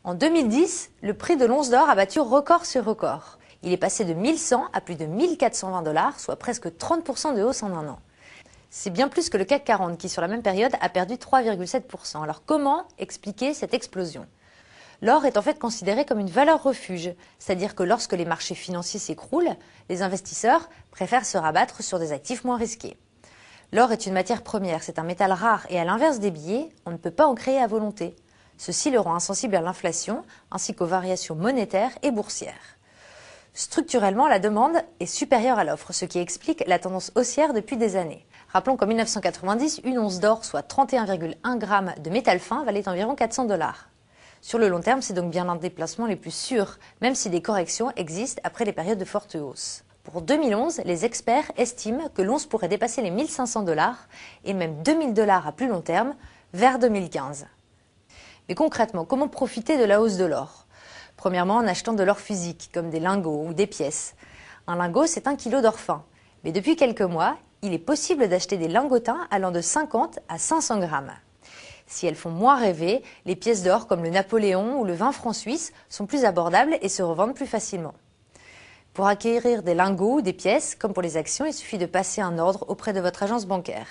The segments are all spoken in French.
En 2010, le prix de l'once d'or a battu record sur record. Il est passé de 1100 à plus de 1420 $, soit presque 30% de hausse en un an. C'est bien plus que le CAC 40 qui, sur la même période, a perdu 3,7%. Alors comment expliquer cette explosion? L'or est en fait considéré comme une valeur refuge, c'est-à-dire que lorsque les marchés financiers s'écroulent, les investisseurs préfèrent se rabattre sur des actifs moins risqués. L'or est une matière première, c'est un métal rare et à l'inverse des billets, on ne peut pas en créer à volonté. Ceci le rend insensible à l'inflation ainsi qu'aux variations monétaires et boursières. Structurellement, la demande est supérieure à l'offre, ce qui explique la tendance haussière depuis des années. Rappelons qu'en 1990, une once d'or, soit 31,1 grammes de métal fin, valait environ 400 $. Sur le long terme, c'est donc bien l'un des placements les plus sûrs, même si des corrections existent après les périodes de forte hausse. Pour 2011, les experts estiment que l'once pourrait dépasser les 1500 $ et même 2000 $ à plus long terme, vers 2015. Mais concrètement, comment profiter de la hausse de l'or? Premièrement, en achetant de l'or physique, comme des lingots ou des pièces. Un lingot, c'est 1 kg d'or fin. Mais depuis quelques mois, il est possible d'acheter des lingotins allant de 50 à 500 grammes. Si elles font moins rêver, les pièces d'or comme le Napoléon ou le 20 francs suisses sont plus abordables et se revendent plus facilement. Pour acquérir des lingots ou des pièces, comme pour les actions, il suffit de passer un ordre auprès de votre agence bancaire.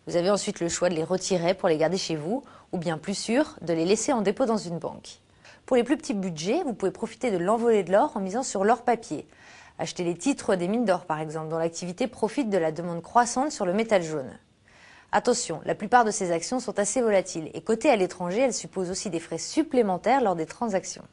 Vous avez ensuite le choix de les retirer pour les garder chez vous, ou bien plus sûr, de les laisser en dépôt dans une banque. Pour les plus petits budgets, vous pouvez profiter de l'envolée de l'or en misant sur l'or papier. Achetez les titres des mines d'or par exemple, dont l'activité profite de la demande croissante sur le métal jaune. Attention, la plupart de ces actions sont assez volatiles et cotées à l'étranger, elles supposent aussi des frais supplémentaires lors des transactions.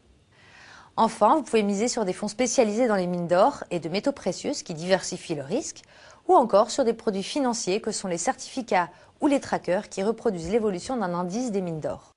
Enfin, vous pouvez miser sur des fonds spécialisés dans les mines d'or et de métaux précieux, qui diversifient le risque, ou encore sur des produits financiers que sont les certificats ou les trackers qui reproduisent l'évolution d'un indice des mines d'or.